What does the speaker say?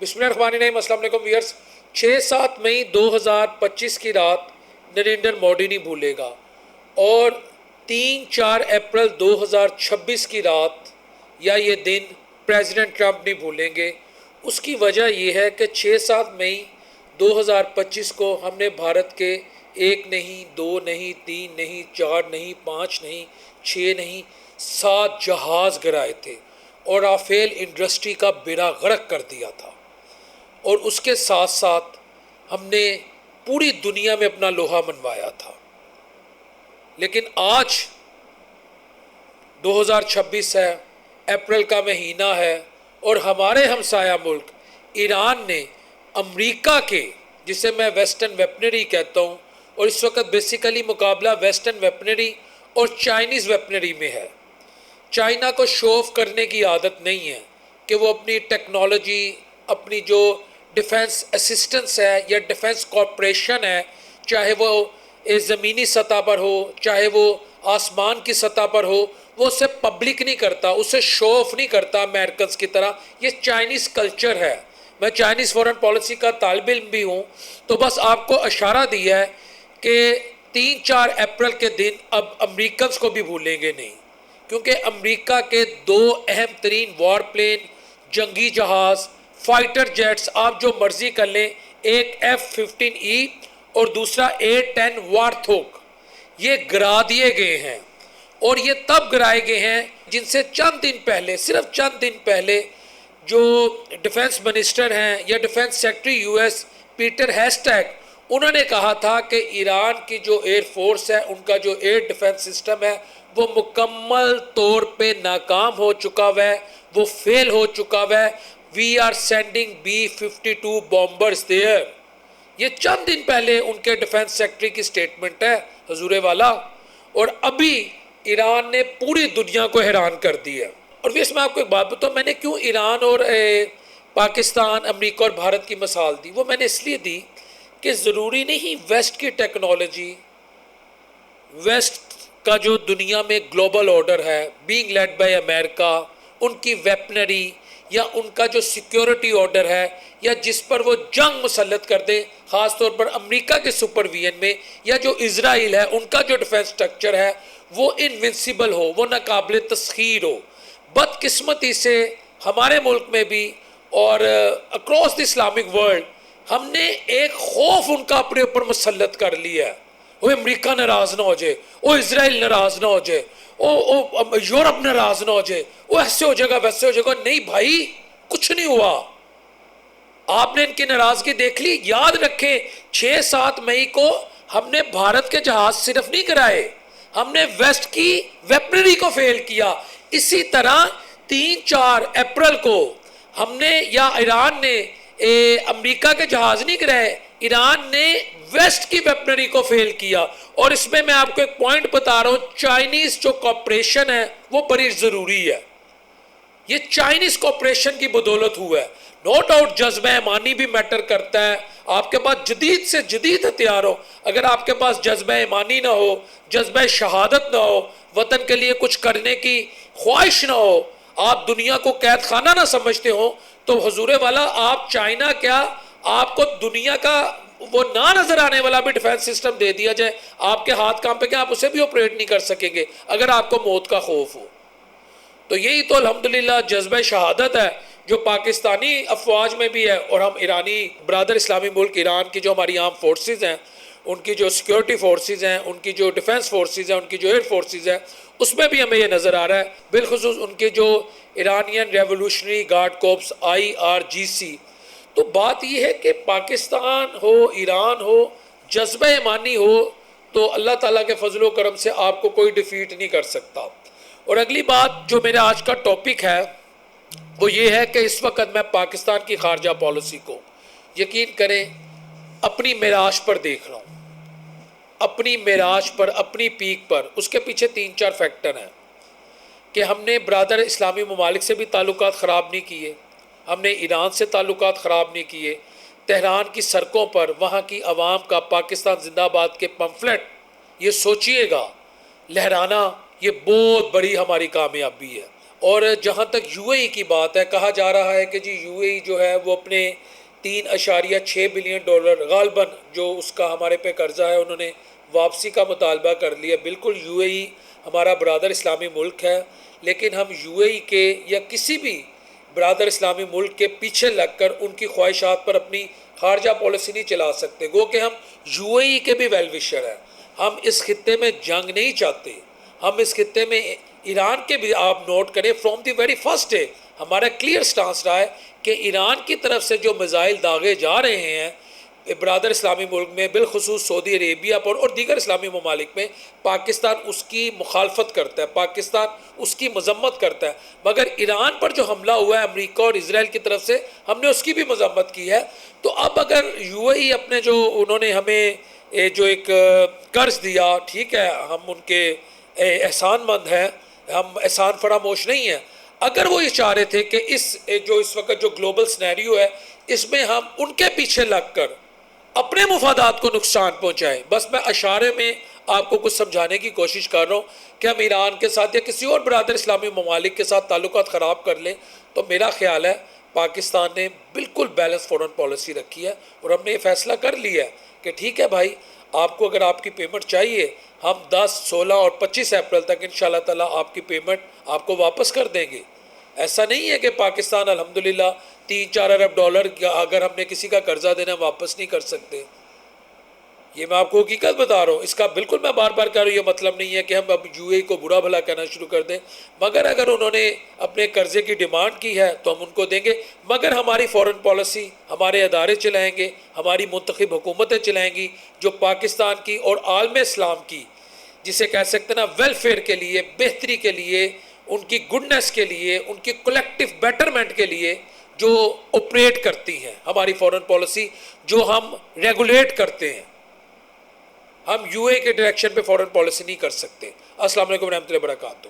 بسم اللہ الرحمن الرحیم۔ السلام علیکم ویئرس۔ 6-7 مئی 2025 کی رات نریندر مودی نہیں بھولے گا، اور 3-4 اپریل 2026 کی رات یا یہ دن پریزیڈنٹ ٹرمپ نہیں بھولیں گے۔ اس کی وجہ یہ ہے کہ 6-7 مئی 2025 کو ہم نے بھارت کے 1 نہیں 2 نہیں 3 نہیں 4 نہیں 5 نہیں 6 نہیں 7 جہاز گرائے تھے اور رافیل انڈسٹری کا بیڑا غرق کر دیا تھا، اور اس کے ساتھ ساتھ ہم نے پوری دنیا میں اپنا لوہا منوایا تھا۔ لیکن آج 2026 ہے، اپریل کا مہینہ ہے، اور ہمارے ہمسایہ ملک ایران نے امریکہ کے، جسے میں ویسٹرن ویپنری کہتا ہوں، اور اس وقت بیسیکلی مقابلہ ویسٹرن ویپنری اور چائنیز ویپنری میں ہے۔ چائنا کو شو آف کرنے کی عادت نہیں ہے کہ وہ اپنی ٹیکنالوجی، اپنی جو ڈیفنس اسسٹنس ہے یا ڈیفنس کارپوریشن ہے، چاہے وہ زمینی سطح پر ہو چاہے وہ آسمان کی سطح پر ہو، وہ اسے پبلک نہیں کرتا، اسے شو آف نہیں کرتا امریکنز کی طرح۔ یہ چائنیز کلچر ہے۔ میں چائنیز فورن پالیسی کا طالب علم بھی ہوں، تو بس آپ کو اشارہ دیا ہے کہ 3-4 اپریل کے دن اب امریکنز کو بھی بھولیں گے نہیں، کیونکہ امریکہ کے 2 اہم ترین وار پلین، جنگی جہاز، فائٹر جیٹس، آپ جو مرضی کر لیں، ایک F-15E اور دوسرا A-10 وارتھوگ، یہ گرا دیے گئے ہیں۔ اور یہ تب گرائے گئے ہیں جن سے چند دن پہلے، صرف چند دن پہلے، جو ڈیفنس منسٹر ہیں یا ڈیفنس سیکرٹری US پیٹر ہیسٹیک، انہوں نے کہا تھا کہ ایران کی جو ایئر فورس ہے، ان کا جو ایئر ڈیفنس سسٹم ہے، وہ مکمل طور پہ ناکام ہو چکا ہے، وہ فیل ہو چکا ہے۔ We are sending B-52 bombers there۔ یہ چند دن پہلے ان کے ڈیفنس سیکرٹری کی سٹیٹمنٹ ہے حضور والا، اور ابھی ایران نے پوری دنیا کو حیران کر دی ہے۔ اور اس میں آپ کو ایک بات بتاؤں، میں نے کیوں ایران اور پاکستان، امریکہ اور بھارت کی مثال دی؟ وہ میں نے اس لیے دی کہ ضروری نہیں ویسٹ کی ٹیکنالوجی، ویسٹ کا جو دنیا میں گلوبل آرڈر ہے بینگ لیڈ بائی امریکہ، ان کی ویپنری یا ان کا جو سیکیورٹی آرڈر ہے، یا جس پر وہ جنگ مسلط کر دیں، خاص طور پر امریکہ کے سپرویژن میں، یا جو اسرائیل ہے ان کا جو ڈیفنس سٹرکچر ہے، وہ انوینسیبل ہو، وہ ناقابل تسخیر ہو۔ بدقسمتی سے ہمارے ملک میں بھی اور اکراس دی اسلامک ورلڈ، ہم نے ایک خوف ان کا اپنے اوپر مسلط کر لیا ہے۔ وہ امریکہ ناراض نہ ہو جائے، وہ اسرائیل ناراض نہ ہو جائے، وہ یورپ ناراض نہ ہو جائے، وہ ایسے ہو جائے گا ویسے ہو جائے گا۔ نہیں بھائی، کچھ نہیں ہوا۔ آپ نے ان کی ناراضگی دیکھ لی۔ یاد رکھیں 6-7 مئی کو ہم نے بھارت کے جہاز صرف نہیں کرائے، ہم نے ویسٹ کی ویپنری کو فیل کیا۔ اسی طرح 3-4 اپریل کو ہم نے، یا ایران نے، امریکہ کے جہاز نہیں کرائے، ایران نے ویسٹ کی ویپنری کو فیل کیا۔ اور اس میں آپ کو ایک پوائنٹ بتا رہا ہوں، چائنیز جو کوپریشن ہے وہ بڑی ضروری ہے۔ یہ چائنیز کوپریشن کی بدولت ہوا ہے۔ نو ڈاؤٹ جذبہ ایمانی بھی میٹر کرتا ہے، آپ کے پاس جدید سے جدید ہتھیار ہو، اگر آپ کے پاس جذبہ ایمانی نہ ہو، جذبہ شہادت نہ ہو، وطن کے لیے کچھ کرنے کی خواہش نہ ہو، آپ دنیا کو قید خانہ نہ سمجھتے ہو، تو حضور والا آپ چائنا کیا، آپ کو دنیا کا وہ نہ نظر آنے والا بھی ڈیفنس سسٹم دے دیا جائے، آپ کے ہاتھ کام پہ کہ آپ اسے بھی آپریٹ نہیں کر سکیں گے اگر آپ کو موت کا خوف ہو۔ تو یہی تو الحمدللہ جذبہ شہادت ہے جو پاکستانی افواج میں بھی ہے، اور ہم ایرانی برادر اسلامی ملک ایران کی جو ہماری آرم فورسز ہیں، ان کی جو سیکیورٹی فورسز ہیں، ان کی جو ڈیفنس فورسز ہیں، ان کی جو ایئر فورسز ہیں، اس میں بھی ہمیں یہ نظر آ رہا ہے، بالخصوص ان کے جو Iranian revolutionary guard copes IRGC۔ تو بات یہ ہے کہ پاکستان ہو، ایران ہو، جذبہ ایمانی ہو، تو اللہ تعالیٰ کے فضل و کرم سے آپ کو کوئی ڈیفیٹ نہیں کر سکتا۔ اور اگلی بات جو میرا آج کا ٹاپک ہے وہ یہ ہے کہ اس وقت میں پاکستان کی خارجہ پالیسی کو، یقین کریں، اپنی معراج پر دیکھ رہا ہوں، اپنی معراج پر، اپنی پیک پر۔ اس کے پیچھے 3-4 فیکٹر ہیں کہ ہم نے برادر اسلامی ممالک سے بھی تعلقات خراب نہیں کیے، ہم نے ایران سے تعلقات خراب نہیں کیے، تہران کی سڑکوں پر وہاں کی عوام کا پاکستان زندہ باد کے پمفلٹ، یہ سوچئے گا، لہرانا، یہ بہت بڑی ہماری کامیابی ہے۔ اور جہاں تک یو اے ای کی بات ہے، کہا جا رہا ہے کہ جی یو اے ای جو ہے وہ اپنے 3.6 بلین ڈالر غالباً جو اس کا ہمارے پہ قرضہ ہے انہوں نے واپسی کا مطالبہ کر لیا۔ بالکل یو اے ای ہمارا برادر اسلامی ملک ہے، لیکن ہم یو اے ای کے یا کسی بھی برادر اسلامی ملک کے پیچھے لگ کر ان کی خواہشات پر اپنی خارجہ پالیسی نہیں چلا سکتے۔ گو کہ ہم یو اے ای کے بھی ویل وشر ہیں، ہم اس خطے میں جنگ نہیں چاہتے، ہم اس خطے میں ایران کے بھی آپ نوٹ کریں from the very first day ہمارا کلیئر سٹانس رہا ہے کہ ایران کی طرف سے جو میزائل داغے جا رہے ہیں برادر اسلامی ملک میں، بالخصوص سعودی عربیہ پر اور دیگر اسلامی ممالک میں، پاکستان اس کی مخالفت کرتا ہے، پاکستان اس کی مذمت کرتا ہے، مگر ایران پر جو حملہ ہوا ہے امریکہ اور اسرائیل کی طرف سے ہم نے اس کی بھی مذمت کی ہے۔ تو اب اگر یو اے ای اپنے جو انہوں نے ہمیں جو ایک قرض دیا، ٹھیک ہے، ہم ان کے احسان مند ہیں، ہم احسان فراموش نہیں ہیں، اگر وہ یہ چاہ رہے تھے کہ جو اس وقت جو گلوبل سینیریو ہے اس میں ہم ان کے پیچھے لگ کر اپنے مفادات کو نقصان پہنچائیں، بس میں اشارے میں آپ کو کچھ سمجھانے کی کوشش کر رہا ہوں کہ ہم ایران کے ساتھ یا کسی اور برادر اسلامی ممالک کے ساتھ تعلقات خراب کر لیں، تو میرا خیال ہے پاکستان نے بالکل بیلنس فورن پالیسی رکھی ہے اور ہم نے یہ فیصلہ کر لیا ہے کہ ٹھیک ہے بھائی، آپ کو اگر آپ کی پیمنٹ چاہیے ہم 10، 16 اور 25 اپریل تک انشاءاللہ تعالیٰ آپ کی پیمنٹ آپ کو واپس کر دیں گے۔ ایسا نہیں ہے کہ پاکستان الحمدللہ 3-4 ارب ڈالر اگر ہم نے کسی کا قرضہ دینا واپس نہیں کر سکتے، یہ میں آپ کو حقیقت بتا رہا ہوں۔ اس کا بالکل میں بار بار کہہ رہا ہوں، یہ مطلب نہیں ہے کہ ہم اب یو اے کو برا بھلا کہنا شروع کر دیں، مگر اگر انہوں نے اپنے قرضے کی ڈیمانڈ کی ہے تو ہم ان کو دیں گے، مگر ہماری فورن پالیسی ہمارے ادارے چلائیں گے، ہماری منتخب حکومتیں چلائیں گی جو پاکستان کی اور عالم اسلام کی، جسے کہہ سکتے ہیں نا، ویلفیئر کے لیے، بہتری کے لیے، ان کی گڈنس کے لیے، ان کی کلیکٹیو بیٹرمنٹ کے لیے جو آپریٹ کرتی ہیں ہماری فورن پالیسی، جو ہم ریگولیٹ کرتے ہیں۔ ہم یو اے کے ڈائریکشن پہ فورن پالیسی نہیں کر سکتے۔ السلام علیکم ورحمۃ اللہ وبرکاتہ۔